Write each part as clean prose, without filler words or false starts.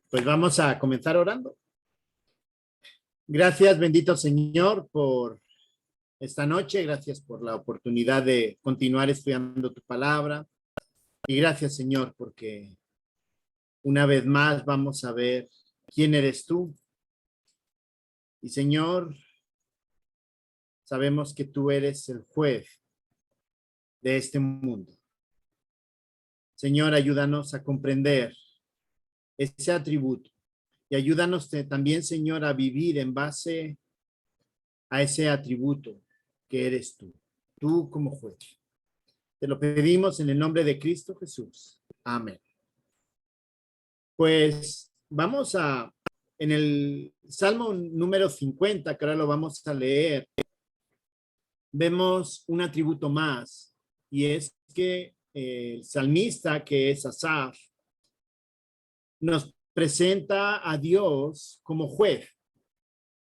Pues vamos a comenzar orando. Gracias, bendito Señor, por esta noche. Gracias por la oportunidad de continuar estudiando tu palabra. Y gracias, Señor, porque una vez más vamos a ver quién eres tú. Y, Señor, sabemos que tú eres el juez de este mundo. Señor, ayúdanos a comprender ese atributo. Y ayúdanos también, Señor, a vivir en base a ese atributo que eres tú como juez. Te lo pedimos en el nombre de Cristo Jesús. Amén. Pues vamos en el Salmo número 50, que ahora lo vamos a leer, vemos un atributo más, y es que el salmista, que es Asaf, nos presenta a Dios como juez,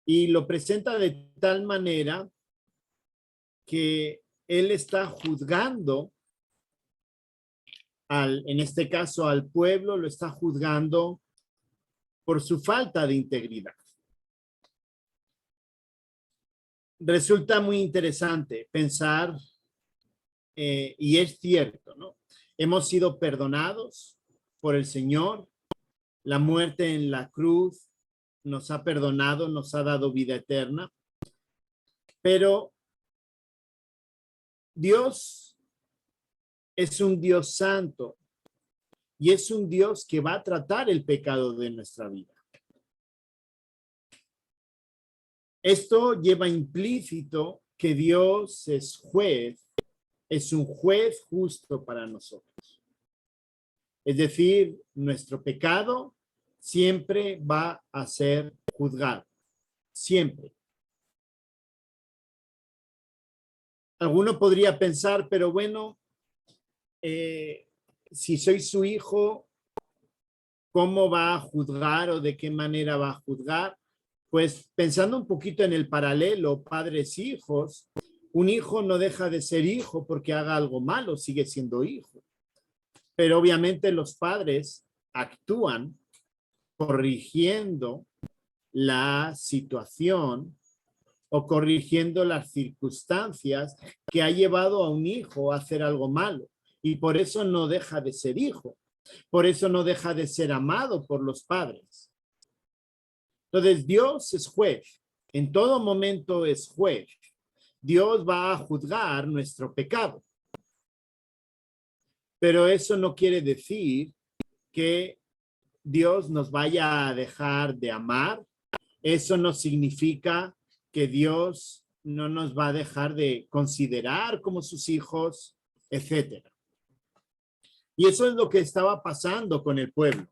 y lo presenta de tal manera que él está juzgando en este caso al pueblo, lo está juzgando por su falta de integridad. Resulta muy interesante pensar, y es cierto, ¿no? Hemos sido perdonados por el Señor. La muerte en la cruz nos ha perdonado, nos ha dado vida eterna. Pero Dios es un Dios santo y es un Dios que va a tratar el pecado de nuestra vida. Esto lleva implícito que Dios es juez, es un juez justo para nosotros. Es decir, nuestro pecado siempre va a ser juzgado, siempre. Alguno podría pensar, pero bueno, si soy su hijo, ¿cómo va a juzgar o de qué manera va a juzgar? Pues pensando un poquito en el paralelo, padres-hijos, un hijo no deja de ser hijo porque haga algo malo, sigue siendo hijo. Pero obviamente los padres actúan corrigiendo la situación o corrigiendo las circunstancias que ha llevado a un hijo a hacer algo malo. Y por eso no deja de ser hijo. Por eso no deja de ser amado por los padres. Entonces, Dios es juez. En todo momento es juez. Dios va a juzgar nuestro pecado. Pero eso no quiere decir que Dios nos vaya a dejar de amar. Eso no significa que Dios no nos va a dejar de considerar como sus hijos, etcétera. Y eso es lo que estaba pasando con el pueblo.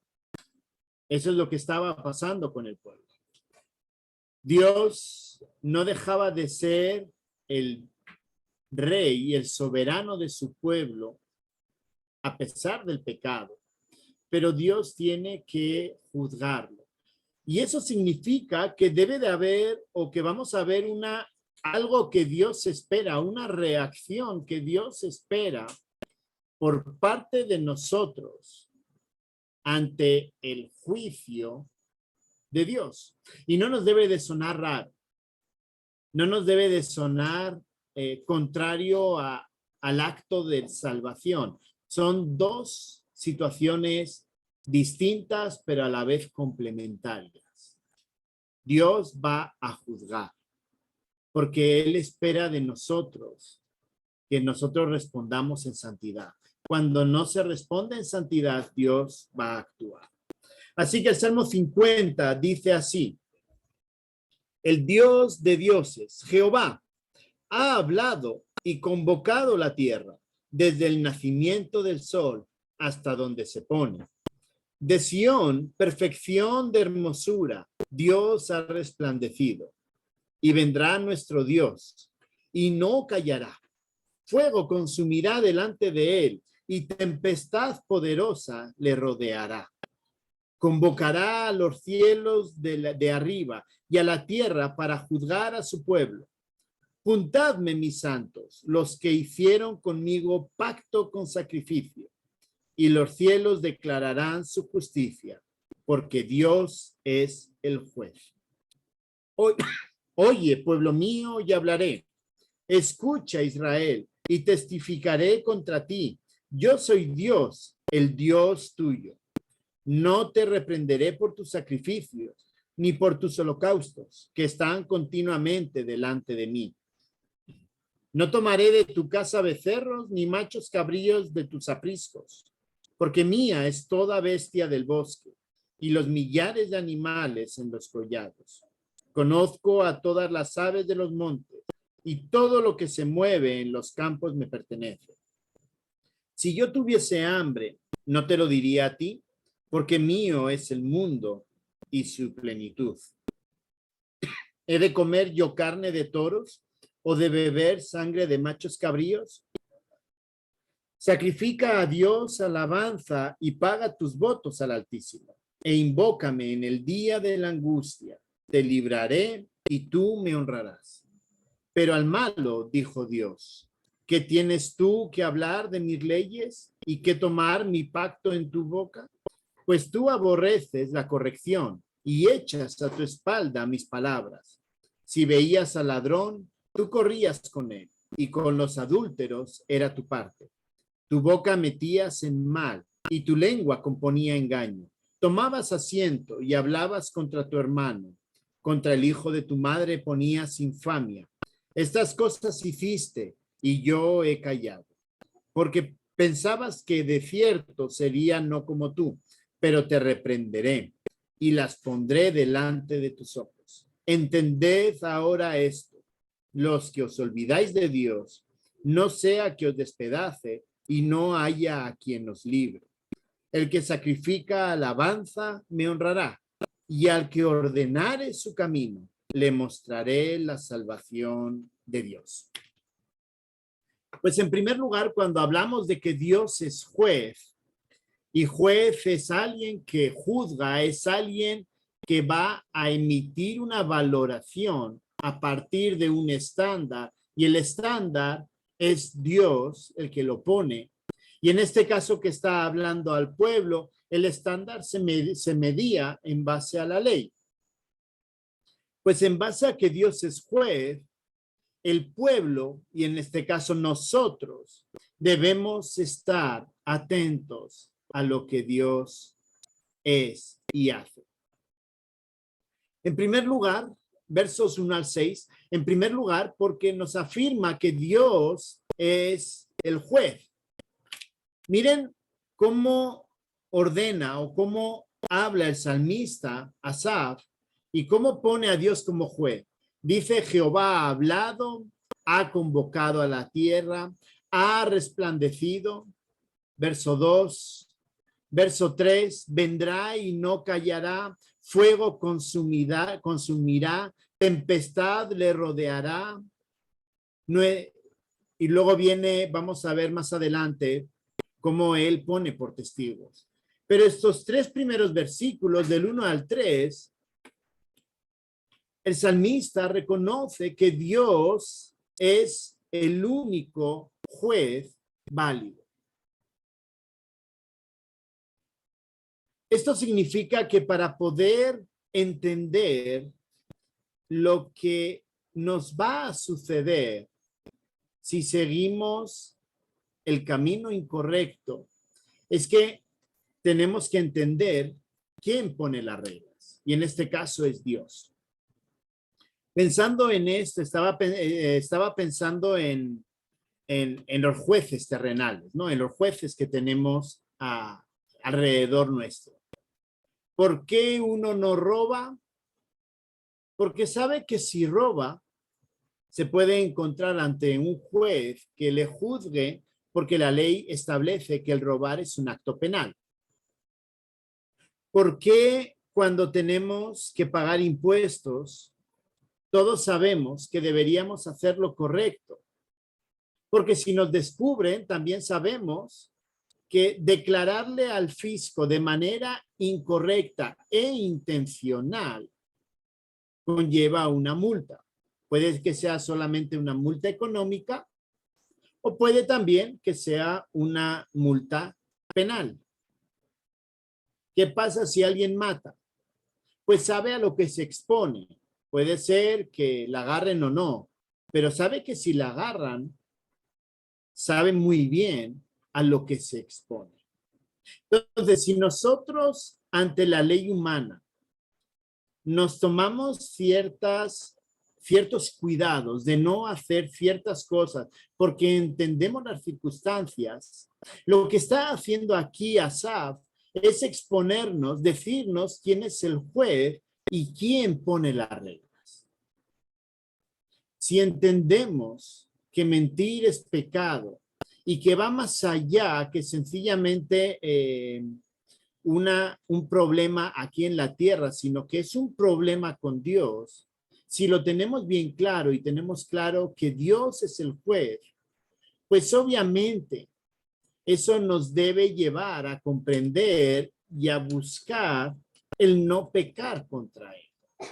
Eso es lo que estaba pasando con el pueblo. Dios no dejaba de ser el rey y el soberano de su pueblo a pesar del pecado, pero Dios tiene que juzgarlo. Y eso significa que debe de haber, o que vamos a ver algo que Dios espera, una reacción que Dios espera por parte de nosotros ante el juicio de Dios. Y no nos debe de sonar raro, no nos debe de sonar contrario al acto de salvación. Son dos situaciones distintas, pero a la vez complementarias. Dios va a juzgar, porque Él espera de nosotros que nosotros respondamos en santidad. Cuando no se responde en santidad, Dios va a actuar. Así que el Salmo 50 dice así: el Dios de dioses, Jehová, ha hablado y convocado la tierra desde el nacimiento del sol hasta donde se pone. De Sión, perfección de hermosura, Dios ha resplandecido. Y vendrá nuestro Dios, y no callará. Fuego consumirá delante de él, y tempestad poderosa le rodeará. Convocará a los cielos de arriba y a la tierra para juzgar a su pueblo. Juntadme, mis santos, los que hicieron conmigo pacto con sacrificio, y los cielos declararán su justicia. porque Dios es el juez. Oye, pueblo mío, y hablaré. Escucha, Israel, y testificaré contra ti. Yo soy Dios, el Dios tuyo. No te reprenderé por tus sacrificios, ni por tus holocaustos, que están continuamente delante de mí. No tomaré de tu casa becerros, ni machos cabríos de tus apriscos, porque mía es toda bestia del bosque, y los millares de animales en los collados. Conozco a todas las aves de los montes, y todo lo que se mueve en los campos me pertenece. Si yo tuviese hambre, no te lo diría a ti, porque mío es el mundo y su plenitud. ¿He de comer yo carne de toros o de beber sangre de machos cabríos? Sacrifica a Dios alabanza y paga tus votos al Altísimo, e invócame en el día de la angustia. Te libraré y tú me honrarás. Pero al malo, dijo Dios, ¿qué tienes tú que hablar de mis leyes y que tomar mi pacto en tu boca? Pues tú aborreces la corrección y echas a tu espalda mis palabras. Si veías al ladrón, tú corrías con él, y con los adúlteros era tu parte. Tu boca metías en mal, y tu lengua componía engaño. Tomabas asiento y hablabas contra tu hermano. Contra el hijo de tu madre ponías infamia. Estas cosas hiciste, y yo he callado. Porque pensabas que de cierto sería no como tú, pero te reprenderé y las pondré delante de tus ojos. Entended ahora esto: los que os olvidáis de Dios, no sea que os despedace y no haya a quien os libre. El que sacrifica alabanza me honrará, y al que ordenare su camino, le mostraré la salvación de Dios. Pues en primer lugar, cuando hablamos de que Dios es juez, y juez es alguien que juzga, es alguien que va a emitir una valoración a partir de un estándar, y el estándar es Dios el que lo pone. Y en este caso que está hablando al pueblo, el estándar se medía en base a la ley. Pues en base a que Dios es juez, el pueblo, y en este caso nosotros, debemos estar atentos a lo que Dios es y hace. En primer lugar, versos 1 al 6, en primer lugar, porque nos afirma que Dios es el juez. Miren cómo ordena o cómo habla el salmista Asaf y cómo pone a Dios como juez. Dice: Jehová ha hablado, ha convocado a la tierra, ha resplandecido. Verso 2. Verso 3, vendrá y no callará, fuego consumirá, tempestad le rodeará. Y luego viene, vamos a ver más adelante, cómo él pone por testigos. Pero estos tres primeros versículos, del 1 al 3, el salmista reconoce que Dios es el único juez válido. Esto significa que para poder entender lo que nos va a suceder si seguimos el camino incorrecto, es que tenemos que entender quién pone las reglas. Y en este caso es Dios. Pensando en esto, estaba pensando en los jueces terrenales, ¿no? En los jueces que tenemos alrededor nuestro. ¿Por qué uno no roba? Porque sabe que si roba, se puede encontrar ante un juez que le juzgue, porque la ley establece que el robar es un acto penal. ¿Por qué cuando tenemos que pagar impuestos, todos sabemos que deberíamos hacer lo correcto? Porque si nos descubren, también sabemos que declararle al fisco de manera incorrecta e intencional conlleva una multa. Puede que sea solamente una multa económica o puede también que sea una multa penal. ¿Qué pasa si alguien mata? Pues sabe a lo que se expone. Puede ser que la agarren o no, pero sabe que si la agarran, sabe muy bien a lo que se expone. Entonces, si nosotros ante la ley humana nos tomamos ciertos cuidados de no hacer ciertas cosas porque entendemos las circunstancias, lo que está haciendo aquí Asaf es exponernos, decirnos quién es el juez y quién pone las reglas. Si entendemos que mentir es pecado y que va más allá que sencillamente un problema aquí en la tierra, sino que es un problema con Dios, si lo tenemos bien claro y tenemos claro que Dios es el juez, pues obviamente eso nos debe llevar a comprender y a buscar el no pecar contra él.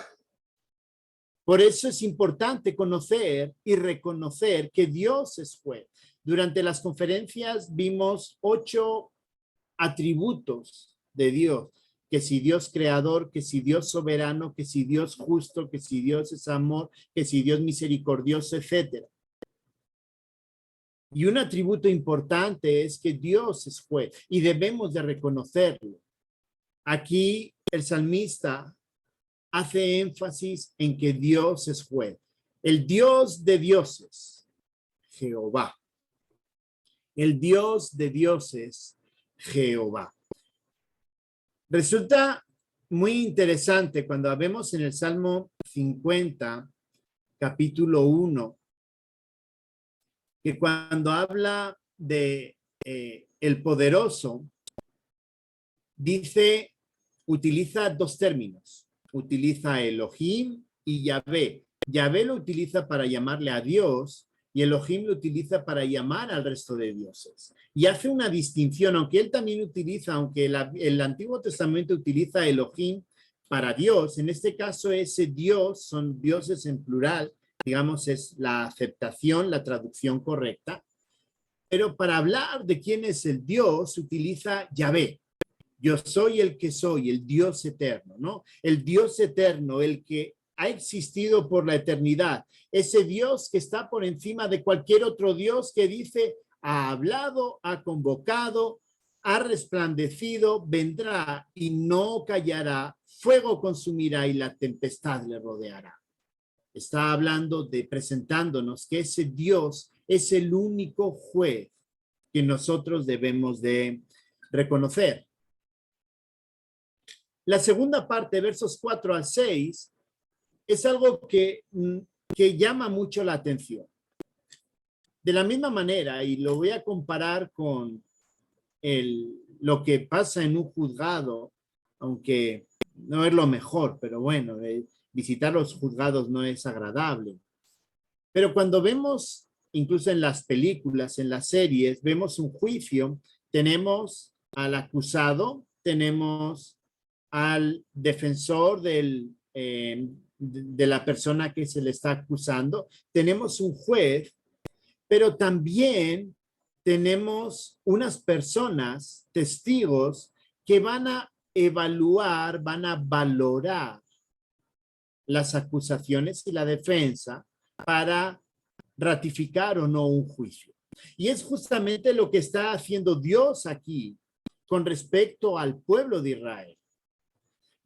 Por eso es importante conocer y reconocer que Dios es juez. Durante las conferencias vimos 8 atributos de Dios, que si Dios creador, que si Dios soberano, que si Dios justo, que si Dios es amor, que si Dios misericordioso, etc. Y un atributo importante es que Dios es juez y debemos de reconocerlo. Aquí el salmista hace énfasis en que Dios es juez. El Dios de dioses, Jehová. El Dios de dioses, Jehová. Resulta muy interesante cuando vemos en el Salmo 50, capítulo 1, que cuando habla de el poderoso, utiliza 2 términos. Utiliza Elohim y Yahvé. Yahvé lo utiliza para llamarle a Dios y Elohim lo utiliza para llamar al resto de dioses. Y hace una distinción, aunque él también utiliza, aunque el Antiguo Testamento utiliza Elohim para Dios, en este caso ese Dios son dioses en plural, digamos es la aceptación, la traducción correcta, pero para hablar de quién es el Dios utiliza Yahvé. Yo soy el que soy, el Dios eterno, ¿no? El Dios eterno, el que ha existido por la eternidad, ese Dios que está por encima de cualquier otro Dios que dice, ha hablado, ha convocado, ha resplandecido, vendrá y no callará, fuego consumirá y la tempestad le rodeará. Está hablando presentándonos que ese Dios es el único juez que nosotros debemos de reconocer. La segunda parte, versos 4 al 6, es algo que llama mucho la atención. De la misma manera, y lo voy a comparar con lo que pasa en un juzgado, aunque no es lo mejor, pero bueno, visitar los juzgados no es agradable. Pero cuando vemos, incluso en las películas, en las series, vemos un juicio, tenemos al acusado, tenemos al defensor de la persona que se le está acusando, tenemos un juez, pero también tenemos unas personas, testigos, que van a evaluar, van a valorar las acusaciones y la defensa para ratificar o no un juicio. Y es justamente lo que está haciendo Dios aquí con respecto al pueblo de Israel.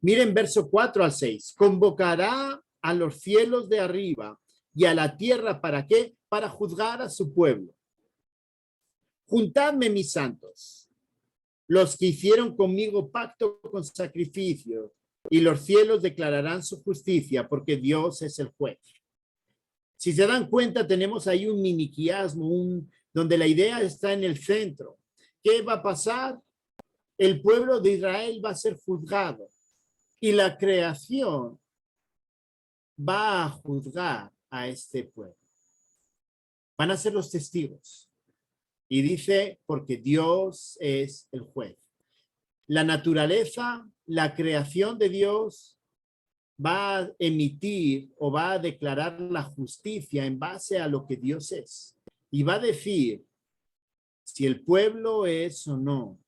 Miren verso 4 al 6. Convocará a los cielos de arriba y a la tierra, ¿para qué? Para juzgar a su pueblo. Juntadme, mis santos, los que hicieron conmigo pacto con sacrificio, y los cielos declararán su justicia, porque Dios es el juez. Si se dan cuenta, tenemos ahí un miniquiasmo, donde la idea está en el centro. ¿Qué va a pasar? El pueblo de Israel va a ser juzgado y la creación va a juzgar a este pueblo. Van a ser los testigos. Y dice, porque Dios es el juez. La naturaleza, la creación de Dios va a emitir o va a declarar la justicia en base a lo que Dios es. Y va a decir si el pueblo es o no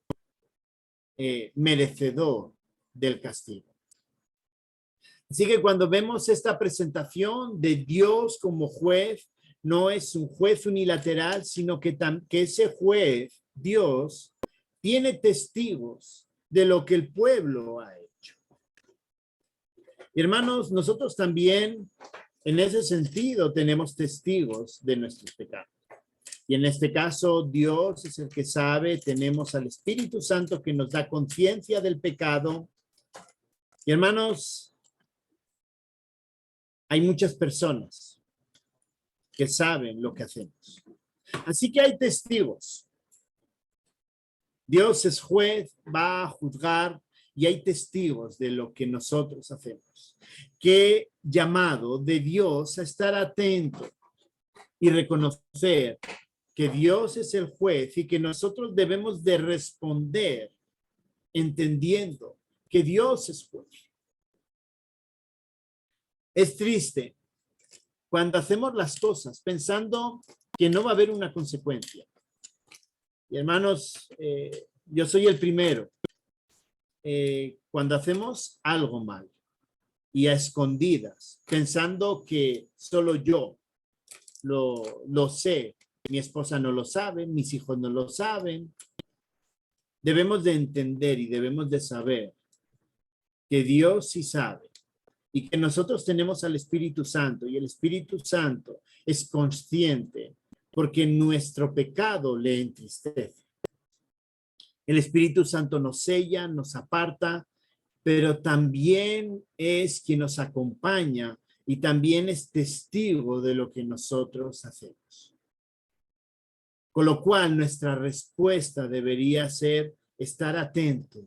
merecedor del castigo. Así que cuando vemos esta presentación de Dios como juez, no es un juez unilateral, sino que ese juez, Dios, tiene testigos de lo que el pueblo ha hecho. Y hermanos, nosotros también, en ese sentido, tenemos testigos de nuestros pecados. Y en este caso, Dios es el que sabe, tenemos al Espíritu Santo que nos da conciencia del pecado. Y hermanos, hay muchas personas que saben lo que hacemos. Así que hay testigos. Dios es juez, va a juzgar y hay testigos de lo que nosotros hacemos. Qué llamado de Dios a estar atento y reconocer que Dios es el juez y que nosotros debemos de responder entendiendo que Dios es juez. Es triste cuando hacemos las cosas pensando que no va a haber una consecuencia. Y hermanos, yo soy el primero. Cuando hacemos algo mal y a escondidas, pensando que solo yo lo sé, mi esposa no lo sabe, mis hijos no lo saben, debemos de entender y debemos de saber que Dios sí sabe y que nosotros tenemos al Espíritu Santo y el Espíritu Santo es consciente porque nuestro pecado le entristece. El Espíritu Santo nos sella, nos aparta, pero también es quien nos acompaña y también es testigo de lo que nosotros hacemos. Con lo cual, nuestra respuesta debería ser estar atento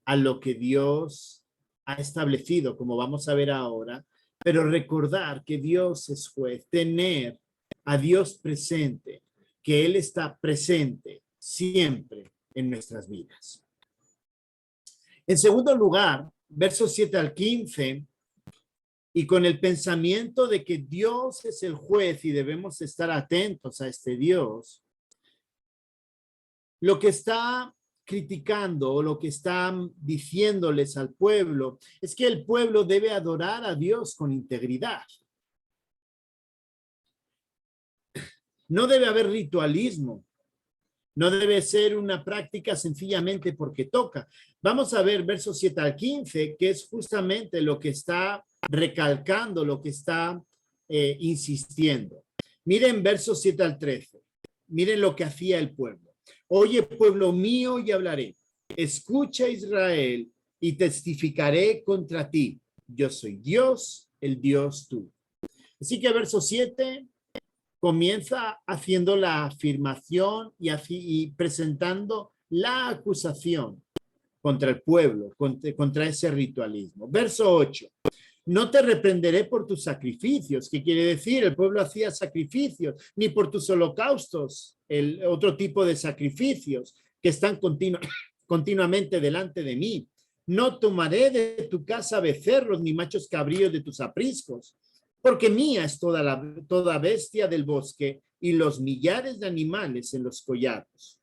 a lo que Dios ha establecido, como vamos a ver ahora, pero recordar que Dios es juez, tener a Dios presente, que Él está presente siempre en nuestras vidas. En segundo lugar, versos 7 al 15, y con el pensamiento de que Dios es el juez y debemos estar atentos a este Dios, lo que está criticando o lo que están diciéndoles al pueblo es que el pueblo debe adorar a Dios con integridad. No debe haber ritualismo. No debe ser una práctica sencillamente porque toca. Vamos a ver versos 7 al 15, que es justamente lo que está recalcando, lo que está insistiendo. Miren versos 7 al 13. Miren lo que hacía el pueblo. Oye, pueblo mío, y hablaré. Escucha, Israel, y testificaré contra ti. Yo soy Dios, el Dios tú. Así que verso 7 comienza haciendo la afirmación y presentando la acusación contra el pueblo, contra ese ritualismo. Verso 8. No te reprenderé por tus sacrificios. ¿Qué quiere decir? El pueblo hacía sacrificios, ni por tus holocaustos, el otro tipo de sacrificios que están continuamente delante de mí. No tomaré de tu casa becerros ni machos cabríos de tus apriscos, porque mía es toda bestia del bosque y los millares de animales en los collados.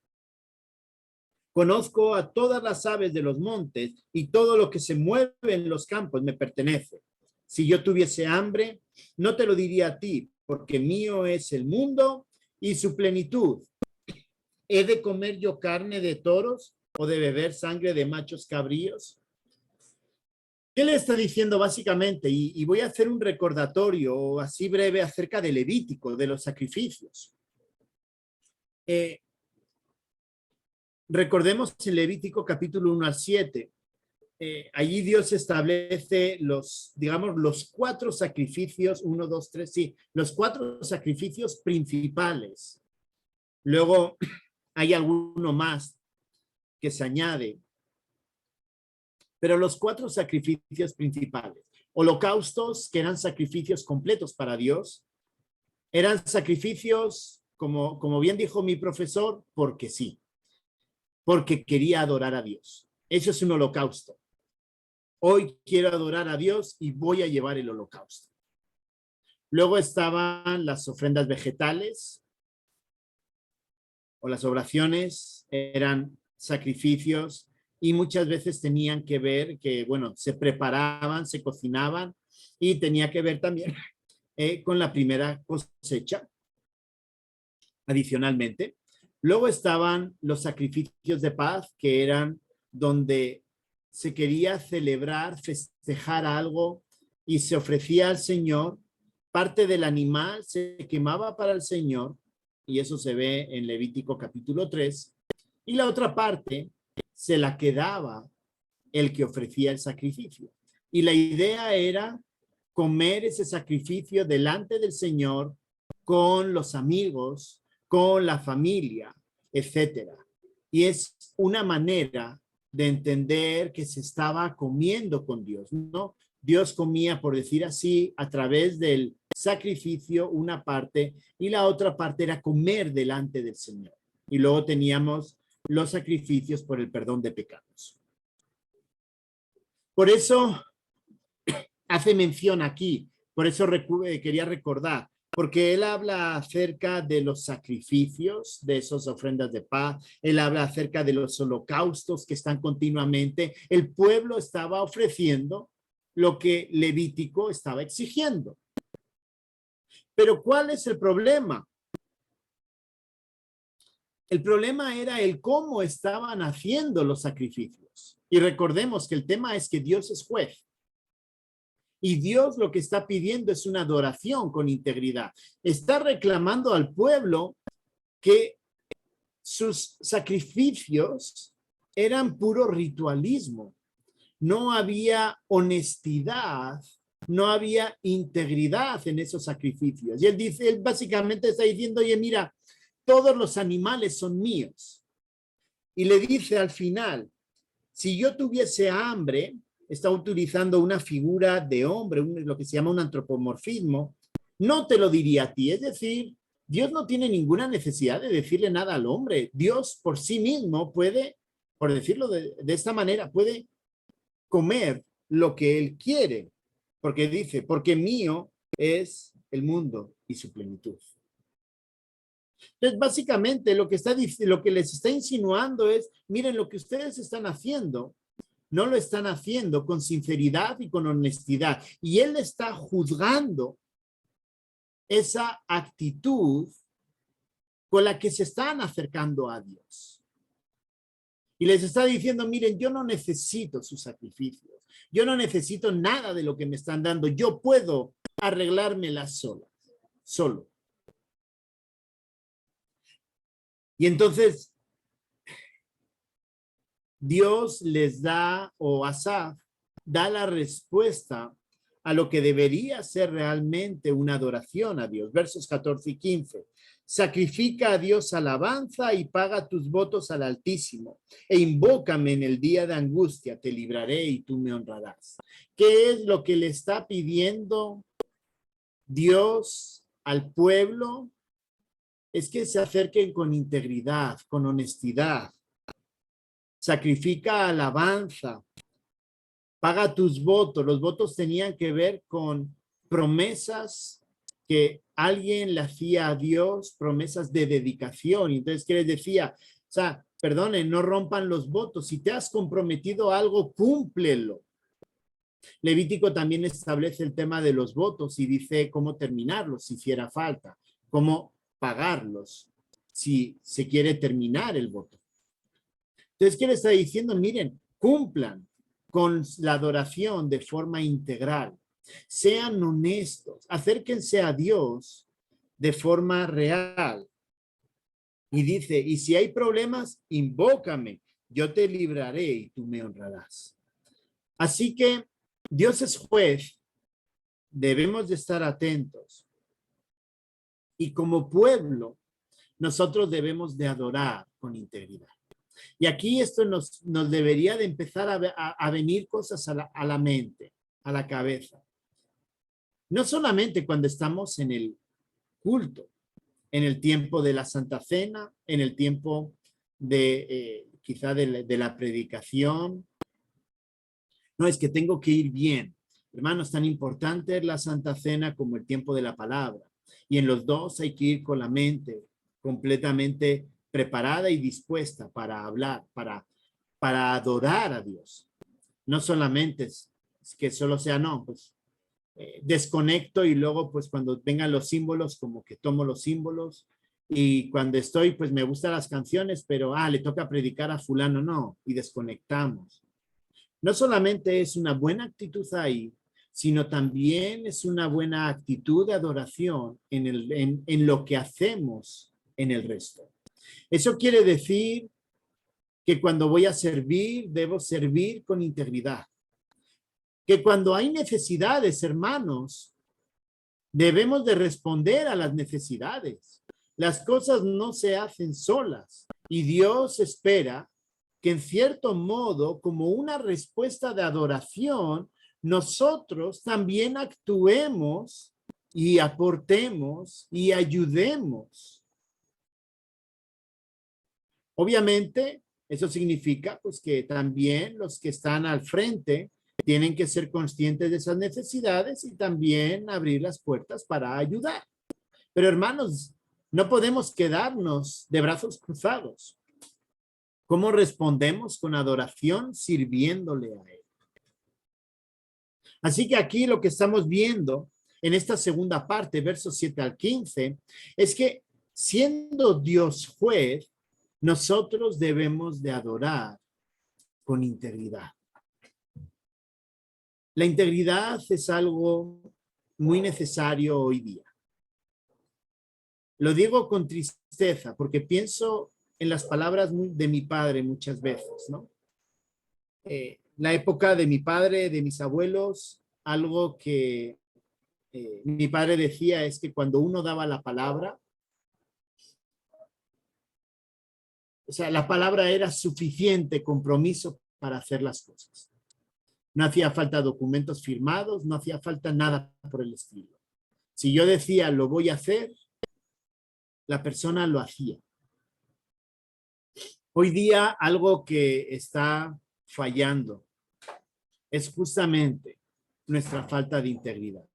Conozco a todas las aves de los montes y todo lo que se mueve en los campos me pertenece. Si yo tuviese hambre, no te lo diría a ti, porque mío es el mundo y su plenitud. ¿He de comer yo carne de toros o de beber sangre de machos cabríos? ¿Qué le está diciendo básicamente? Y voy a hacer un recordatorio así breve acerca de Levítico, de los sacrificios. Recordemos en Levítico capítulo 1 al 7. Allí Dios establece los 4 sacrificios, 1, 2, 3, sí, los 4 sacrificios principales. Luego hay alguno más que se añade. Pero los 4 sacrificios principales, holocaustos, que eran sacrificios completos para Dios, eran sacrificios, como bien dijo mi profesor, porque sí, porque quería adorar a Dios. Eso es un holocausto. Hoy quiero adorar a Dios y voy a llevar el holocausto. Luego estaban las ofrendas vegetales o las oblaciones, eran sacrificios. y muchas veces tenían que ver que, bueno, se preparaban, se cocinaban y tenía que ver también con la primera cosecha. Adicionalmente, luego estaban los sacrificios de paz, que eran donde se quería celebrar, festejar algo y se ofrecía al Señor. Parte del animal se quemaba para el Señor, y eso se ve en Levítico capítulo 3, y la otra parte se la quedaba el que ofrecía el sacrificio. Y la idea era comer ese sacrificio delante del Señor con los amigos, con la familia, etcétera. Y es una manera de entender que se estaba comiendo con Dios, ¿no? Dios comía, por decir así, a través del sacrificio una parte, y la otra parte era comer delante del Señor. Y luego teníamos los sacrificios por el perdón de pecados. Por eso hace mención aquí, por eso quería recordar, porque él habla acerca de los sacrificios, de esas ofrendas de paz, él habla acerca de los holocaustos que están continuamente. El pueblo estaba ofreciendo lo que Levítico estaba exigiendo. Pero ¿cuál es el problema? El problema era el cómo estaban haciendo los sacrificios. Y recordemos que el tema es que Dios es juez. Y Dios lo que está pidiendo es una adoración con integridad. Está reclamando al pueblo que sus sacrificios eran puro ritualismo. No había honestidad, no había integridad en esos sacrificios. Y él básicamente está diciendo, oye, mira, todos los animales son míos. Y le dice al final, si yo tuviese hambre, está utilizando una figura de hombre, lo que se llama un antropomorfismo, no te lo diría a ti. Es decir, Dios no tiene ninguna necesidad de decirle nada al hombre. Dios por sí mismo puede, por decirlo de esta manera, puede comer lo que él quiere, porque dice, porque mío es el mundo y su plenitud. Entonces, básicamente lo que les está insinuando es, miren, lo que ustedes están haciendo, no lo están haciendo con sinceridad y con honestidad. Y él está juzgando esa actitud con la que se están acercando a Dios. Y les está diciendo, miren, yo no necesito sus sacrificios. Yo no necesito nada de lo que me están dando. Yo puedo arreglármela solo. Y entonces Dios les da, o Asaf da la respuesta a lo que debería ser realmente una adoración a Dios. Versos 14 y 15. Sacrifica a Dios alabanza y paga tus votos al Altísimo, e invócame en el día de angustia, te libraré y tú me honrarás. ¿Qué es lo que le está pidiendo Dios al pueblo? Es que se acerquen con integridad, con honestidad. Sacrifica alabanza, paga tus votos. Los votos tenían que ver con promesas que alguien le hacía a Dios, promesas de dedicación. Entonces, ¿qué les decía? O sea, perdonen, no rompan los votos. Si te has comprometido a algo, cúmplelo. Levítico también establece el tema de los votos y dice cómo terminarlos si hiciera falta, cómo pagarlos si se quiere terminar el voto. Entonces, ¿qué le está diciendo? Miren, cumplan con la adoración de forma integral. Sean honestos, acérquense a Dios de forma real. Y dice, y si hay problemas, invócame, yo te libraré y tú me honrarás. Así que Dios es juez, debemos de estar atentos. Y como pueblo, nosotros debemos de adorar con integridad. Y aquí esto nos debería de empezar a venir cosas a la mente, a la cabeza. No solamente cuando estamos en el culto, en el tiempo de la Santa Cena, en el tiempo de quizá de la predicación. No, es que tengo que ir bien. Hermanos, tan importante es la Santa Cena como el tiempo de la palabra. Y en los dos hay que ir con la mente completamente preparada y dispuesta para hablar, para para adorar a Dios. No solamente es que solo sea, no, pues desconecto y luego pues cuando vengan los símbolos, como que tomo los símbolos y cuando estoy, pues me gustan las canciones, pero le toca predicar a fulano, no, y desconectamos. No solamente es una buena actitud ahí, sino también es una buena actitud de adoración en lo que hacemos en el resto. Eso quiere decir que cuando voy a servir, debo servir con integridad. Que cuando hay necesidades, hermanos, debemos de responder a las necesidades. Las cosas no se hacen solas y Dios espera que en cierto modo, como una respuesta de adoración, nosotros también actuemos y aportemos y ayudemos. Obviamente, eso significa pues que también los que están al frente tienen que ser conscientes de esas necesidades y también abrir las puertas para ayudar. Pero hermanos, no podemos quedarnos de brazos cruzados. ¿Cómo respondemos? Con adoración, sirviéndole a Él. Así que aquí lo que estamos viendo en esta segunda parte, versos 7 al 15, es que siendo Dios juez, nosotros debemos de adorar con integridad. La integridad es algo muy necesario hoy día. Lo digo con tristeza porque pienso en las palabras de mi padre muchas veces, ¿no? La época de mi padre, de mis abuelos, algo que mi padre decía es que cuando uno daba la palabra, o sea, la palabra era suficiente compromiso para hacer las cosas. No hacía falta documentos firmados, no hacía falta nada por el estilo. Si yo decía lo voy a hacer, la persona lo hacía. Hoy día algo que está fallando es justamente nuestra falta de integridad.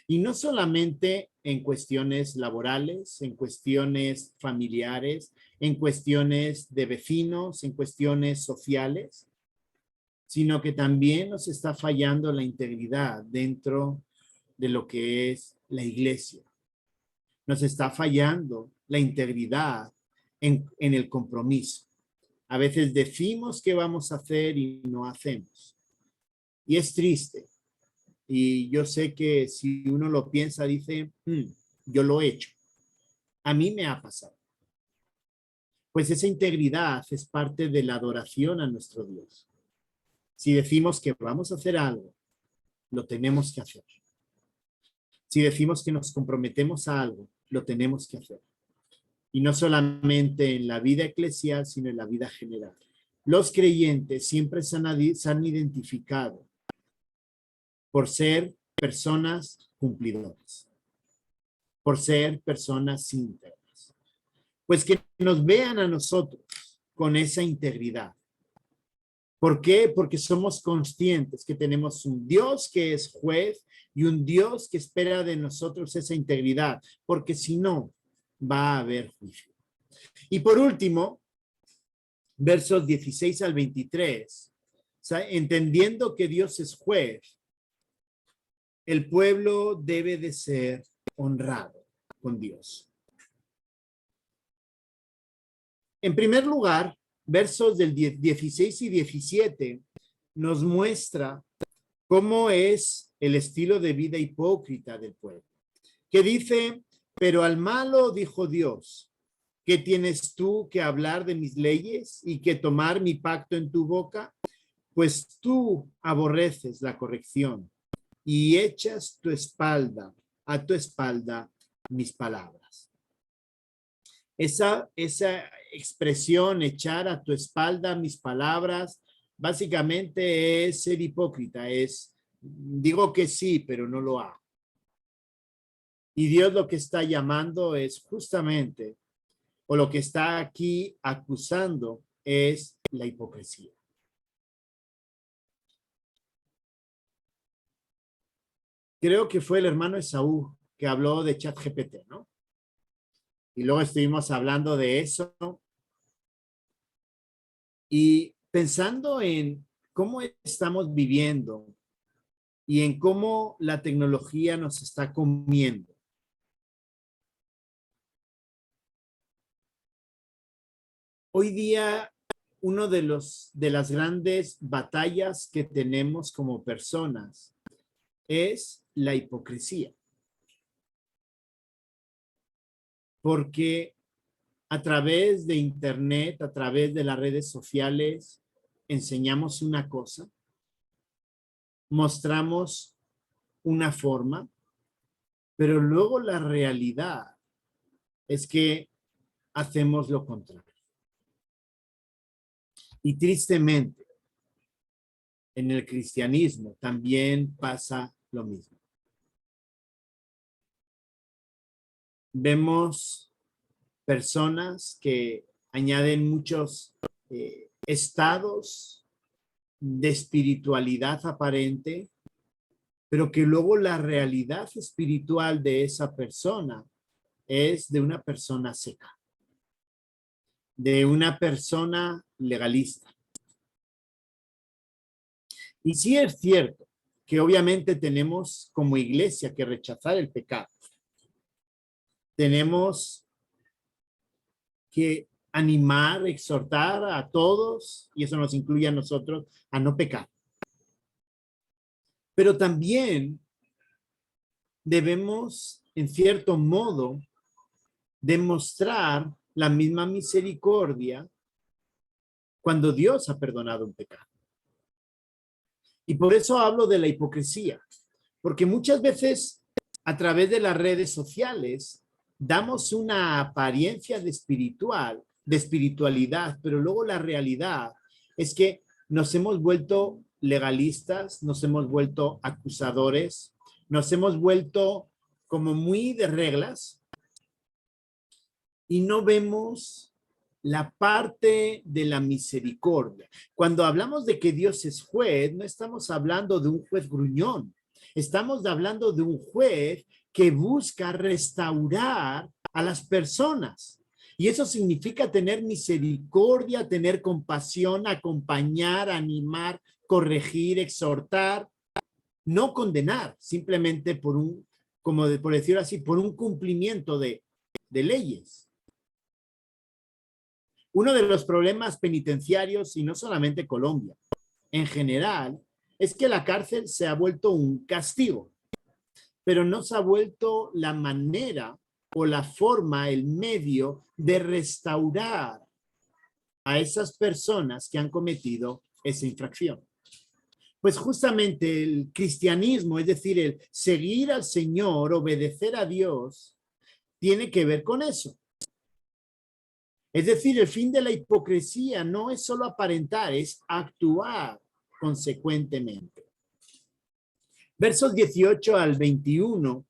Y no solamente en cuestiones laborales, en cuestiones familiares, en cuestiones de vecinos, en cuestiones sociales, sino que también nos está fallando la integridad dentro de lo que es la iglesia. Nos está fallando la integridad en el compromiso. A veces decimos que vamos a hacer y no hacemos. Y es triste. Y yo sé que si uno lo piensa, dice, yo lo he hecho. A mí me ha pasado. Pues esa integridad es parte de la adoración a nuestro Dios. Si decimos que vamos a hacer algo, lo tenemos que hacer. Si decimos que nos comprometemos a algo, lo tenemos que hacer. Y no solamente en la vida eclesial, sino en la vida general. Los creyentes siempre se han identificado por ser personas cumplidoras, por ser personas íntegras. Pues que nos vean a nosotros con esa integridad. ¿Por qué? Porque somos conscientes que tenemos un Dios que es juez y un Dios que espera de nosotros esa integridad, porque si no, va a haber juicio. Y por último, versos 16 al 23, entendiendo que Dios es juez, el pueblo debe de ser honrado con Dios. En primer lugar, versos del 16 y 17 nos muestra cómo es el estilo de vida hipócrita del pueblo, que dice, pero al malo dijo Dios, ¿qué tienes tú que hablar de mis leyes y que tomar mi pacto en tu boca? Pues tú aborreces la corrección y echas a tu espalda mis palabras. Esa expresión, echar a tu espalda mis palabras, básicamente es ser hipócrita, digo que sí, pero no lo hago. Y Dios lo que está llamando es justamente, o lo que está aquí acusando es la hipocresía. Creo que fue el hermano Esaú que habló de ChatGPT, ¿no? Y luego estuvimos hablando de eso. Y pensando en cómo estamos viviendo y en cómo la tecnología nos está comiendo. Hoy día, uno de las grandes batallas que tenemos como personas es la hipocresía. Porque a través de internet, a través de las redes sociales, enseñamos una cosa, mostramos una forma, pero luego la realidad es que hacemos lo contrario. Y tristemente, en el cristianismo también pasa lo mismo. Vemos personas que añaden muchos estados de espiritualidad aparente, pero que luego la realidad espiritual de esa persona es de una persona seca, de una persona legalista. Y sí es cierto que obviamente tenemos como iglesia que rechazar el pecado. Tenemos que animar, exhortar a todos, y eso nos incluye a nosotros, a no pecar. Pero también debemos, en cierto modo, demostrar la misma misericordia cuando Dios ha perdonado un pecado. Y por eso hablo de la hipocresía, porque muchas veces a través de las redes sociales damos una apariencia de espiritualidad, pero luego la realidad es que nos hemos vuelto legalistas, nos hemos vuelto acusadores, nos hemos vuelto como muy de reglas y no vemos la parte de la misericordia. Cuando hablamos de que Dios es juez, no estamos hablando de un juez gruñón, estamos hablando de un juez que busca restaurar a las personas. Y eso significa tener misericordia, tener compasión, acompañar, animar, corregir, exhortar, no condenar, simplemente por un, por decirlo así, por un cumplimiento de leyes. Uno de los problemas penitenciarios, y no solamente Colombia, en general, es que la cárcel se ha vuelto un castigo, pero no se ha vuelto la manera o la forma, el medio de restaurar a esas personas que han cometido esa infracción. Pues justamente el cristianismo, es decir, el seguir al Señor, obedecer a Dios, tiene que ver con eso. Es decir, el fin de la hipocresía no es solo aparentar, es actuar consecuentemente. Versos 18 al 21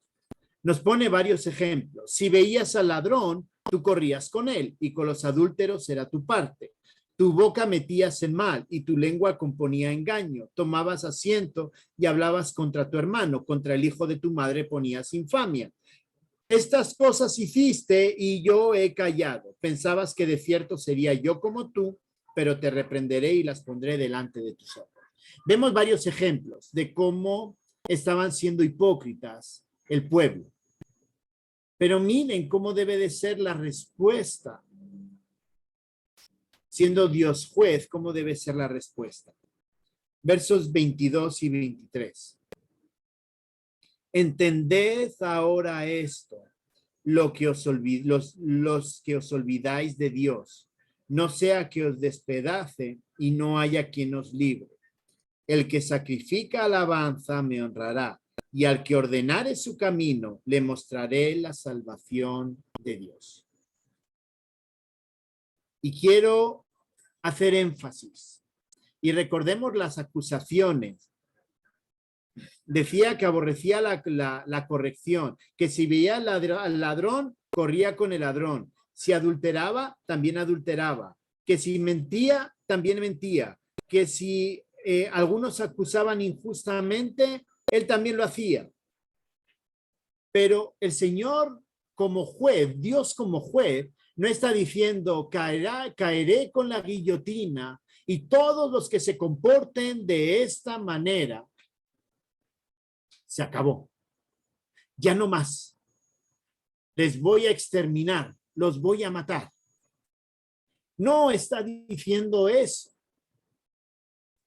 nos pone varios ejemplos. Si veías al ladrón, tú corrías con él, y con los adúlteros era tu parte. Tu boca metías en mal, y tu lengua componía engaño. Tomabas asiento y hablabas contra tu hermano, contra el hijo de tu madre ponías infamia. Estas cosas hiciste y yo he callado. Pensabas que de cierto sería yo como tú, pero te reprenderé y las pondré delante de tus ojos. Vemos varios ejemplos de cómo estaban siendo hipócritas el pueblo. Pero miren cómo debe de ser la respuesta. Siendo Dios juez, ¿cómo debe ser la respuesta? Versos 22 y 23. Entended ahora esto, los que os olvidáis de Dios, no sea que os despedace y no haya quien os libre. El que sacrifica alabanza me honrará, y al que ordenare su camino le mostraré la salvación de Dios. Y quiero hacer énfasis, y recordemos las acusaciones. Decía que aborrecía la corrección, que si veía al ladrón, corría con el ladrón. Si adulteraba, también adulteraba. Que si mentía, también mentía. Que si algunos acusaban injustamente, él también lo hacía. Pero el Señor como juez, Dios como juez, no está diciendo caeré con la guillotina Y todos los que se comporten de esta manera, se acabó. Ya no más. Les voy a exterminar, los voy a matar. No está diciendo eso.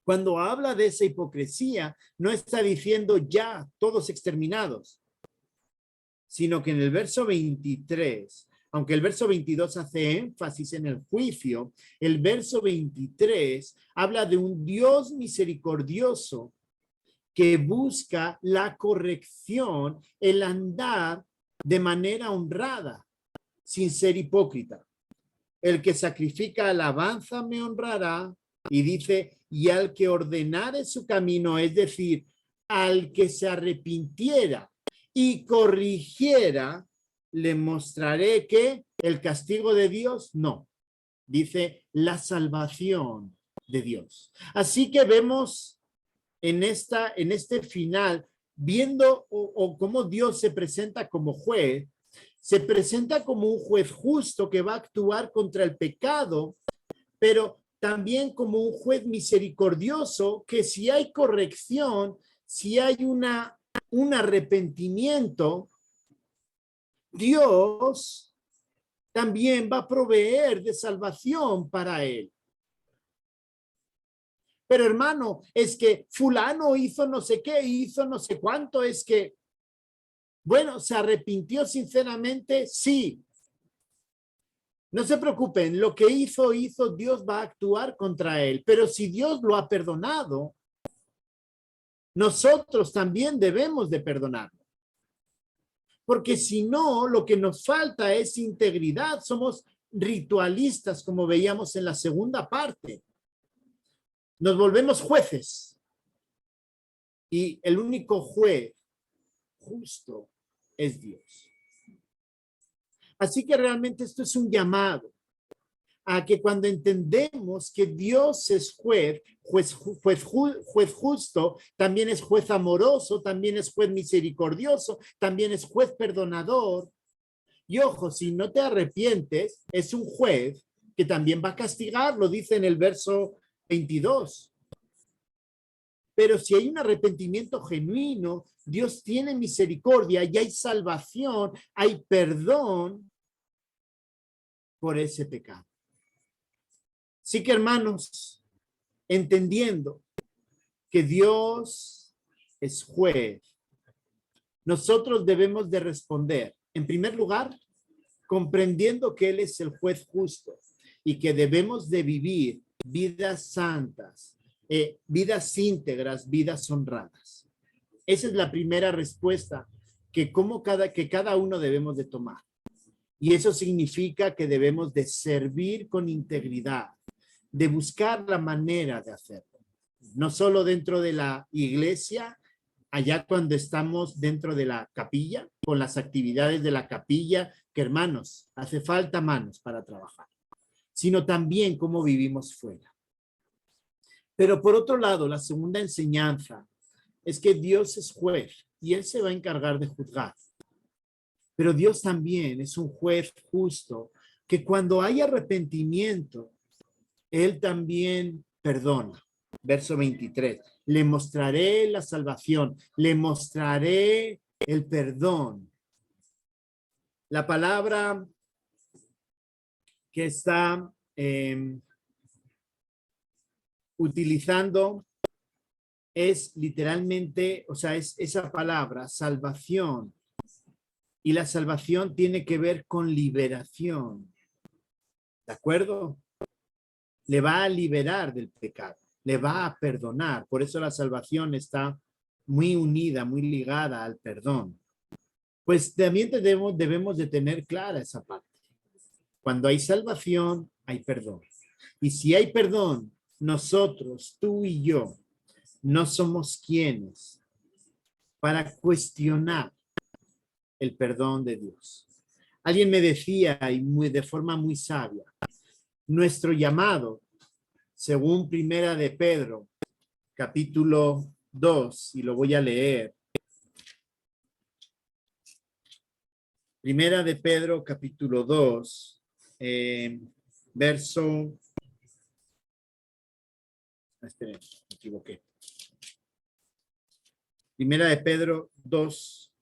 Cuando habla de esa hipocresía, no está diciendo ya todos exterminados, sino que en el verso 23, aunque el verso 22 hace énfasis en el juicio, el verso 23 habla de un Dios misericordioso que busca la corrección, el andar de manera honrada, sin ser hipócrita. El que sacrifica alabanza me honrará, y dice, y al que ordenare su camino, es decir, al que se arrepintiera y corrigiera, le mostraré que el castigo de Dios, no, dice la salvación de Dios. Así que vemos en este final, viendo cómo Dios se presenta como juez, se presenta como un juez justo que va a actuar contra el pecado, pero también como un juez misericordioso que si hay corrección, si hay un arrepentimiento, Dios también va a proveer de salvación para él. Pero hermano, es que fulano hizo no sé qué, hizo no sé cuánto, es que, bueno, ¿se arrepintió sinceramente? Sí. No se preocupen, lo que hizo, Dios va a actuar contra él. Pero si Dios lo ha perdonado, nosotros también debemos de perdonarlo. Porque si no, lo que nos falta es integridad. Somos ritualistas, como veíamos en la segunda parte. Nos volvemos jueces. Y el único juez justo es Dios. Así que realmente esto es un llamado a que cuando entendemos que Dios es juez justo, también es juez amoroso, también es juez misericordioso, también es juez perdonador. Y ojo, si no te arrepientes, es un juez que también va a castigar, lo dice en el verso 22. Pero si hay un arrepentimiento genuino, Dios tiene misericordia y hay salvación, hay perdón por ese pecado. Así que hermanos, entendiendo que Dios es juez, nosotros debemos de responder, en primer lugar, comprendiendo que Él es el juez justo y que debemos de vivir vidas santas, vidas íntegras, vidas honradas. Esa es la primera respuesta que cada uno debemos de tomar. Y eso significa que debemos de servir con integridad, de buscar la manera de hacerlo. No solo dentro de la iglesia, allá cuando estamos dentro de la capilla, con las actividades de la capilla, que hermanos, hace falta manos para trabajar, sino también cómo vivimos fuera. Pero por otro lado, la segunda enseñanza es que Dios es juez y Él se va a encargar de juzgar. Pero Dios también es un juez justo que cuando hay arrepentimiento, Él también perdona. Verso 23. Le mostraré la salvación, le mostraré el perdón. La palabra que está utilizando es literalmente, o sea, es esa palabra, salvación. Y la salvación tiene que ver con liberación. ¿De acuerdo? Le va a liberar del pecado, le va a perdonar. Por eso la salvación está muy unida, muy ligada al perdón. Pues también debemos de tener clara esa parte. Cuando hay salvación, hay perdón. Y si hay perdón, nosotros, tú y yo, no somos quienes para cuestionar el perdón de Dios. Alguien me decía, y de forma muy sabia, nuestro llamado, según Primera de Pedro, capítulo 2, y lo voy a leer. Primera de Pedro, capítulo 2, verso Esperen, me equivoqué. Primera de Pedro 2,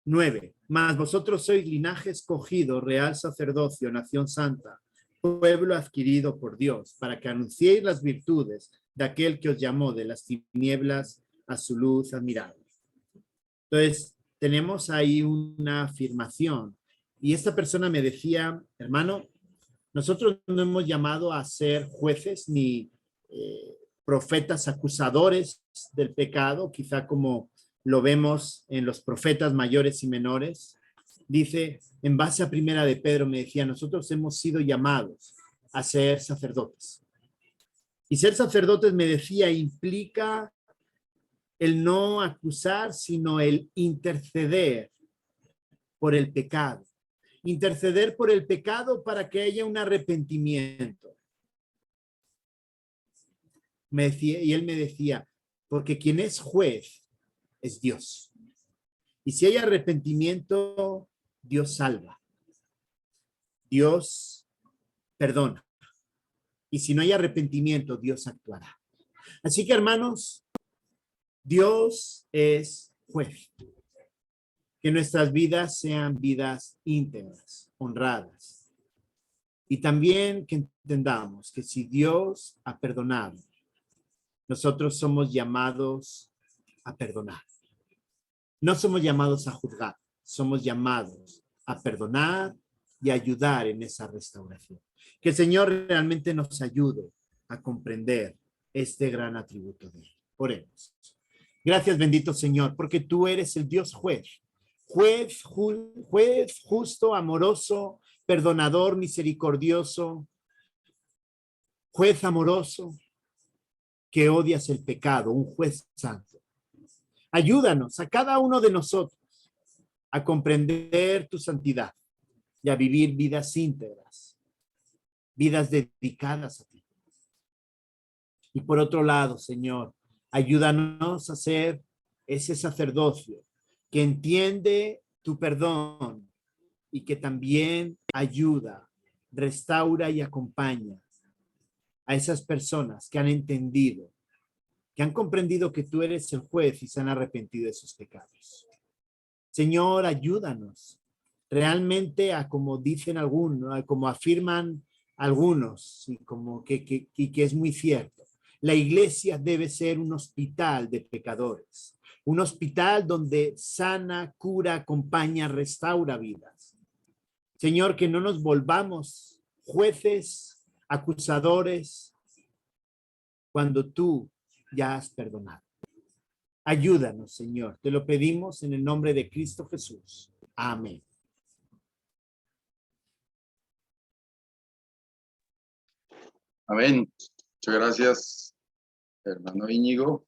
9. Mas vosotros sois linaje escogido, real sacerdocio, nación santa, pueblo adquirido por Dios, para que anunciéis las virtudes de aquel que os llamó de las tinieblas a su luz admirable. Entonces, tenemos ahí una afirmación. Y esta persona me decía, hermano, nosotros no hemos llamado a ser jueces ni profetas acusadores del pecado, quizá como lo vemos en los profetas mayores y menores. Dice, en base a Primera de Pedro, me decía, nosotros hemos sido llamados a ser sacerdotes. Y ser sacerdotes, me decía, implica el no acusar, sino el interceder por el pecado. Interceder por el pecado para que haya un arrepentimiento. Me decía, y él me decía, porque quien es juez es Dios. Y si hay arrepentimiento, Dios salva. Dios perdona. Y si no hay arrepentimiento, Dios actuará. Así que, hermanos, Dios es juez. Que nuestras vidas sean vidas íntegras, honradas. Y también que entendamos que si Dios ha perdonado, nosotros somos llamados a perdonar. No somos llamados a juzgar, somos llamados a perdonar y ayudar en esa restauración. Que el Señor realmente nos ayude a comprender este gran atributo de Él. Oremos. Gracias, bendito Señor, porque tú eres el Dios juez. Juez justo, amoroso, perdonador, misericordioso, juez amoroso, que odias el pecado, un juez santo. Ayúdanos a cada uno de nosotros a comprender tu santidad y a vivir vidas íntegras, vidas dedicadas a ti. Y por otro lado, Señor, ayúdanos a ser ese sacerdocio que entiende tu perdón y que también ayuda, restaura y acompaña a esas personas que han entendido, que han comprendido que tú eres el juez y se han arrepentido de sus pecados. Señor, ayúdanos realmente a, como dicen algunos, como afirman algunos, y como que es muy cierto, la iglesia debe ser un hospital de pecadores, un hospital donde sana, cura, acompaña, restaura vidas. Señor, que no nos volvamos jueces, acusadores, cuando tú ya has perdonado. Ayúdanos, Señor. Te lo pedimos en el nombre de Cristo Jesús. Amén. Amén. Muchas gracias, hermano Íñigo.